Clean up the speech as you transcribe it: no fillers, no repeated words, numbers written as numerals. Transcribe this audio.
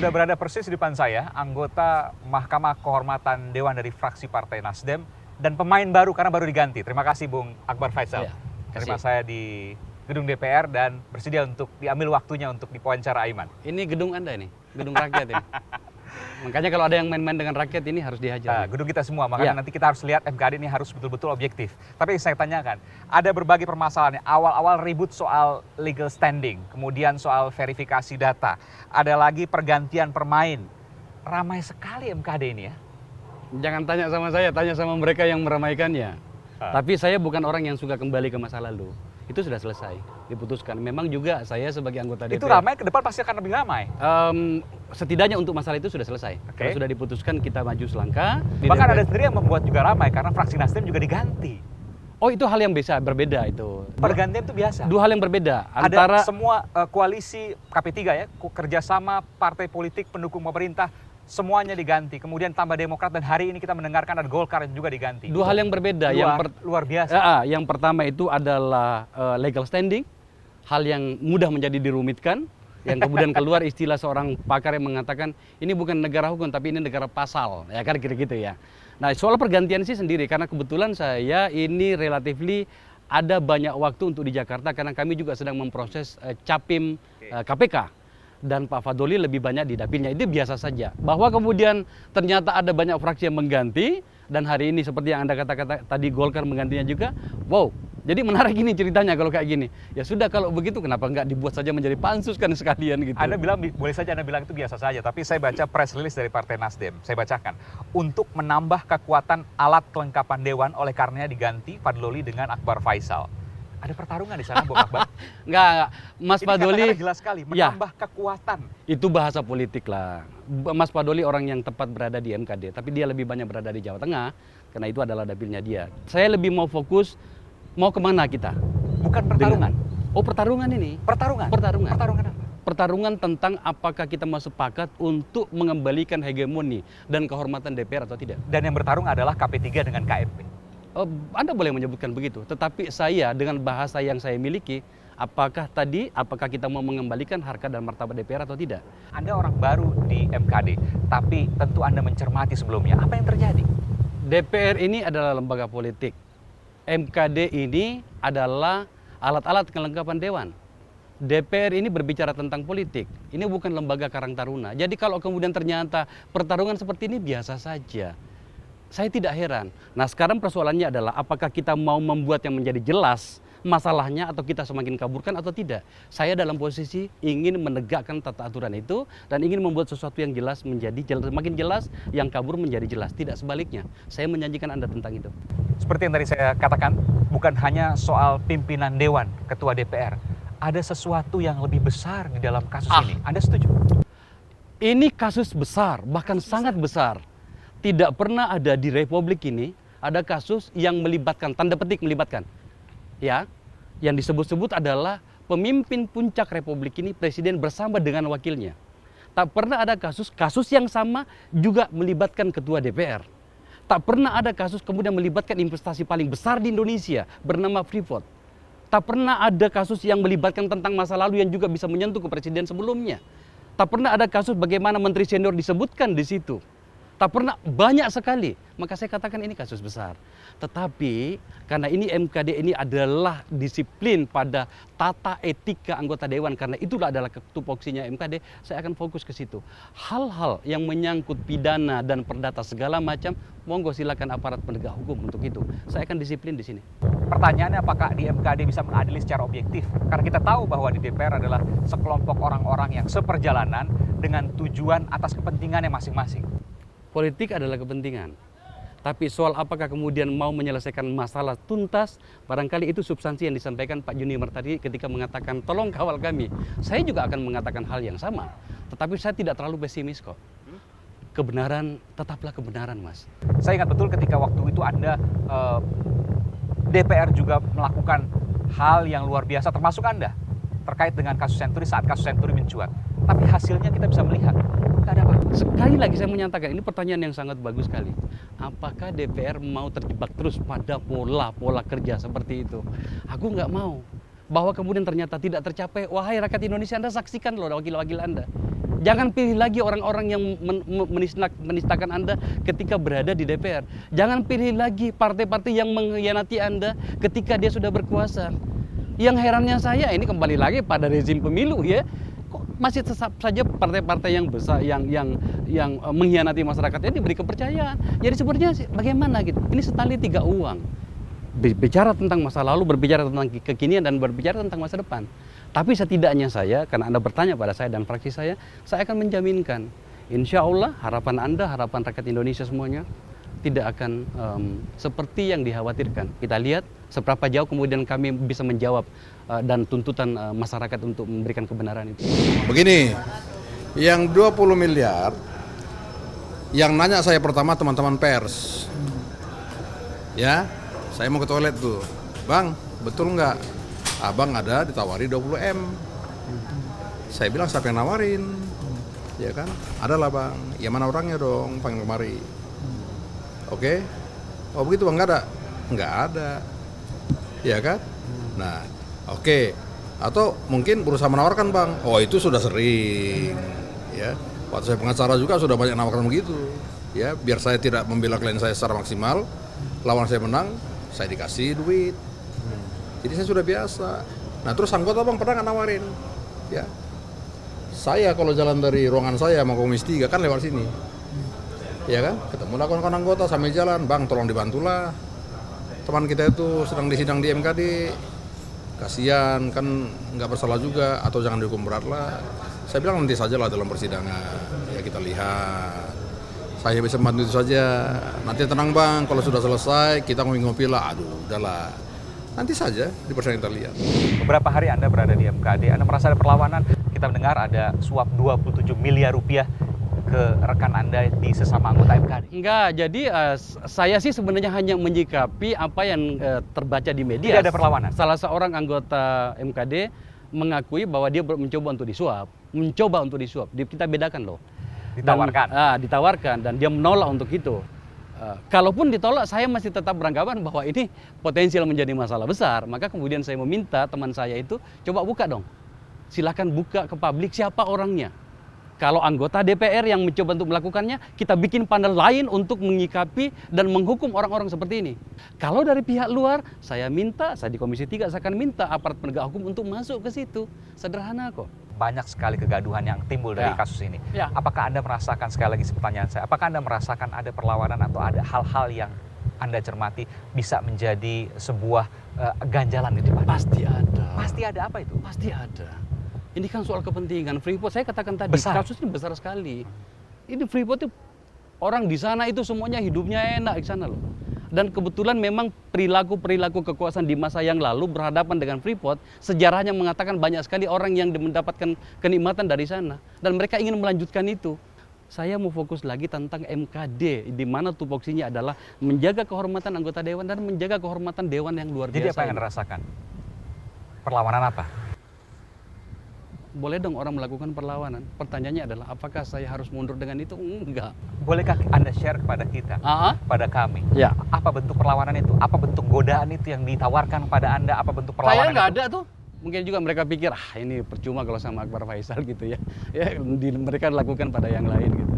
Sudah berada persis di depan saya, anggota Mahkamah Kehormatan Dewan dari fraksi Partai Nasdem dan pemain baru karena baru diganti. Terima kasih Bung Akbar Faisal. Ya, terima saya di gedung DPR dan bersedia untuk diambil waktunya untuk diwawancara Aiman. Ini gedung Anda ini, gedung rakyat ini. Makanya kalau ada yang main-main dengan rakyat ini harus dihajar. Gedung kita semua, makanya nanti kita harus lihat MKD ini harus betul-betul objektif. Tapi saya tanyakan, ada berbagai permasalahan. Awal-awal ribut soal legal standing, kemudian soal verifikasi data, ada lagi pergantian permain. Ramai sekali MKD ini ya. Jangan tanya sama saya, tanya sama mereka yang meramaikannya. Tapi saya bukan orang yang suka kembali ke masa lalu. Itu sudah selesai, diputuskan. Memang juga saya sebagai anggota DPR. Itu ramai, ke depan pasti akan lebih ramai. Setidaknya untuk masalah itu sudah selesai. Kalau sudah diputuskan, kita maju selangkah. Bahkan ada sendiri yang membuat juga ramai karena fraksi Nasdem juga diganti. Oh, itu hal yang berbeda itu. Pergantian itu biasa. Dua hal yang berbeda. Ada semua koalisi KP3 ya, kerjasama partai politik pendukung pemerintah, semuanya diganti. Kemudian tambah Demokrat dan hari ini kita mendengarkan ada Golkar yang juga diganti. Dua hal yang berbeda. Luar biasa. Yang pertama itu adalah legal standing, hal yang mudah menjadi dirumitkan. Yang kemudian keluar istilah seorang pakar yang mengatakan ini bukan negara hukum tapi ini negara pasal, ya kan kira-gitu ya. Nah, soal pergantian sih sendiri karena kebetulan saya ini relatifly ada banyak waktu untuk di Jakarta karena kami juga sedang memproses Capim KPK. Dan Pak Fadoli lebih banyak di dapilnya, itu biasa saja. Bahwa kemudian ternyata ada banyak fraksi yang mengganti, dan hari ini seperti yang Anda kata tadi Golkar menggantinya juga, wow, jadi menarik ini ceritanya kalau kayak gini. Ya sudah kalau begitu kenapa nggak dibuat saja menjadi pansus kan sekalian gitu. Anda bilang, boleh saja Anda bilang itu biasa saja, tapi saya baca press release dari Partai Nasdem, saya bacakan. Untuk menambah kekuatan alat kelengkapan Dewan, oleh karenanya diganti Fadloli dengan Akbar Faisal. Ada pertarungan di sana, Bung Akbar? Enggak. Mas Fadoli jelas sekali, menambah kekuatan. Itu bahasa politik lah. Mas Fadoli orang yang tepat berada di MKD, tapi dia lebih banyak berada di Jawa Tengah, karena itu adalah dapilnya dia. Saya lebih mau fokus, mau kemana kita? Bukan pertarungan. Pertarungan ini. Pertarungan? Pertarungan. Pertarungan apa? Pertarungan tentang apakah kita mau sepakat untuk mengembalikan hegemoni dan kehormatan DPR atau tidak. Dan yang bertarung adalah KP3 dengan KMP. Anda boleh menyebutkan begitu, tetapi saya dengan bahasa yang saya miliki, apakah kita mau mengembalikan harkat dan martabat DPR atau tidak? Anda orang baru di MKD, tapi tentu Anda mencermati sebelumnya. Apa yang terjadi? DPR ini adalah lembaga politik. MKD ini adalah alat-alat kelengkapan Dewan. DPR ini berbicara tentang politik. Ini bukan lembaga Karang Taruna. Jadi kalau kemudian ternyata pertarungan seperti ini biasa saja. Saya tidak heran. Nah, sekarang persoalannya adalah apakah kita mau membuat yang menjadi jelas masalahnya atau kita semakin kaburkan atau tidak. Saya dalam posisi ingin menegakkan tata aturan itu dan ingin membuat sesuatu yang jelas menjadi semakin jelas, yang kabur menjadi jelas. Tidak sebaliknya. Saya menjanjikan Anda tentang itu. Seperti yang tadi saya katakan, bukan hanya soal pimpinan Dewan, Ketua DPR. Ada sesuatu yang lebih besar di dalam kasus ini. Anda setuju? Ini kasus besar, bahkan sangat besar. Tidak pernah ada di Republik ini ada kasus yang melibatkan, tanda petik melibatkan. Ya, yang disebut-sebut adalah pemimpin puncak Republik ini, presiden bersama dengan wakilnya. Tak pernah ada kasus yang sama juga melibatkan ketua DPR. Tak pernah ada kasus kemudian melibatkan investasi paling besar di Indonesia bernama Freeport. Tak pernah ada kasus yang melibatkan tentang masa lalu yang juga bisa menyentuh ke presiden sebelumnya. Tak pernah ada kasus bagaimana menteri senior disebutkan di situ. Tak pernah, banyak sekali. Maka saya katakan ini kasus besar. Tetapi karena ini MKD ini adalah disiplin pada tata etika anggota Dewan. Karena itulah adalah tupoksinya MKD, saya akan fokus ke situ. Hal-hal yang menyangkut pidana dan perdata segala macam, monggo silakan aparat penegak hukum untuk itu. Saya akan disiplin di sini. Pertanyaannya apakah di MKD bisa mengadili secara objektif? Karena kita tahu bahwa di DPR adalah sekelompok orang-orang yang seperjalanan dengan tujuan atas kepentingannya masing-masing. Politik adalah kepentingan. Tapi soal apakah kemudian mau menyelesaikan masalah tuntas, barangkali itu substansi yang disampaikan Pak Junimer tadi ketika mengatakan tolong kawal kami. Saya juga akan mengatakan hal yang sama. Tetapi saya tidak terlalu pesimis kok. Kebenaran tetaplah kebenaran, Mas. Saya ingat betul ketika waktu itu Anda DPR juga melakukan hal yang luar biasa, termasuk Anda, terkait dengan kasus Senturi saat kasus Senturi mencuat. Tapi hasilnya kita bisa melihat, nggak ada apa-apa. Sekali lagi saya menyatakan, ini pertanyaan yang sangat bagus sekali. Apakah DPR mau terjebak terus pada pola kerja seperti itu? Aku nggak mau. Bahwa kemudian ternyata tidak tercapai, wahai rakyat Indonesia, Anda saksikan loh wakil-wakil Anda. Jangan pilih lagi orang-orang yang menistakan Anda ketika berada di DPR. Jangan pilih lagi partai-partai yang mengkhianati Anda ketika dia sudah berkuasa. Yang herannya saya ini kembali lagi pada rezim pemilu ya. Kok masih tetap saja partai-partai yang besar yang mengkhianati masyarakatnya diberi kepercayaan. Jadi sebenarnya bagaimana gitu? Ini setali tiga uang. Berbicara tentang masa lalu, berbicara tentang kekinian, dan berbicara tentang masa depan. Tapi setidaknya saya, karena Anda bertanya pada saya dan fraksi saya akan menjaminkan, insya Allah harapan Anda, harapan rakyat Indonesia semuanya tidak akan seperti yang dikhawatirkan. Kita lihat seberapa jauh kemudian kami bisa menjawab dan tuntutan masyarakat untuk memberikan kebenaran itu. Begini, yang 20 miliar, yang nanya saya pertama teman-teman pers. Ya, saya mau ke toilet tuh. Bang, betul nggak? Abang ada ditawari 20 M. Saya bilang siapa yang nawarin? Ya kan? Adalah bang. Ya mana orangnya dong? Panggil kemari. Oke? Oh begitu bang, nggak ada? Nggak ada. Ya kan? Nah, oke. Atau mungkin berusaha menawarkan bang. Oh itu sudah sering. Ya. Waktu saya pengacara juga sudah banyak nawarkan begitu. Ya, biar saya tidak membela klien saya secara maksimal. Lawan saya menang, saya dikasih duit. Jadi saya sudah biasa. Nah terus anggota bang pernah nggak nawarin? Ya, saya kalau jalan dari ruangan saya mau Komisi 3 kan lewat sini. Ya kan, ketemu kawan-kawan anggota sambil jalan, bang tolong dibantulah. Teman kita itu sedang disidang di MKD. Kasihan kan nggak bersalah juga, atau jangan dihukum berat lah. Saya bilang nanti saja lah dalam persidangan. Ya kita lihat. Saya bisa membantu itu saja. Nanti tenang bang, kalau sudah selesai kita ngopi-ngopi lah. Aduh, udahlah. Nanti saja di persidangan kita lihat. Beberapa hari Anda berada di MKD, Anda merasa ada perlawanan. Kita mendengar ada suap 27 miliar rupiah ke rekan Anda di sesama anggota MKD. Enggak, jadi saya sih sebenarnya hanya menyikapi apa yang terbaca di media. Tidak ada perlawanan? Salah seorang anggota MKD mengakui bahwa dia mencoba untuk disuap. Kita bedakan loh. Ditawarkan? Ditawarkan, dan dia menolak untuk itu. Kalaupun ditolak, saya masih tetap beranggapan bahwa ini potensial menjadi masalah besar. Maka kemudian saya meminta teman saya itu, coba buka dong. Silakan buka ke publik siapa orangnya. Kalau anggota DPR yang mencoba untuk melakukannya, kita bikin panel lain untuk menyikapi dan menghukum orang-orang seperti ini. Kalau dari pihak luar, saya di Komisi 3, saya akan minta aparat penegak hukum untuk masuk ke situ. Sederhana kok. Banyak sekali kegaduhan yang timbul dari kasus ini. Ya. Apakah Anda merasakan, sekali lagi pertanyaan saya, apakah Anda merasakan ada perlawanan atau ada hal-hal yang Anda cermati bisa menjadi sebuah ganjalan di depan? Pasti ada. Pasti ada, apa itu? Pasti ada. Ini kan soal kepentingan. Freeport, saya katakan tadi, kasus ini besar sekali. Ini Freeport itu, orang di sana itu semuanya hidupnya enak di sana loh. Dan kebetulan memang perilaku kekuasaan di masa yang lalu berhadapan dengan Freeport, sejarahnya mengatakan banyak sekali orang yang mendapatkan kenikmatan dari sana. Dan mereka ingin melanjutkan itu. Saya mau fokus lagi tentang MKD, di mana tupoksinya adalah menjaga kehormatan anggota dewan dan menjaga kehormatan dewan yang luar biasa. Jadi apa yang Anda rasakan? Perlawanan apa? Boleh dong orang melakukan perlawanan. Pertanyaannya adalah, apakah saya harus mundur dengan itu? Enggak. Bolehkah Anda share kepada kita, pada kami? Ya. Apa bentuk perlawanan itu? Apa bentuk godaan itu yang ditawarkan pada Anda? Apa bentuk perlawanan Saya nggak itu? ada tuh. Mungkin juga mereka pikir, ini percuma kalau sama Akbar Faisal gitu ya. Ya, mereka lakukan pada yang lain gitu.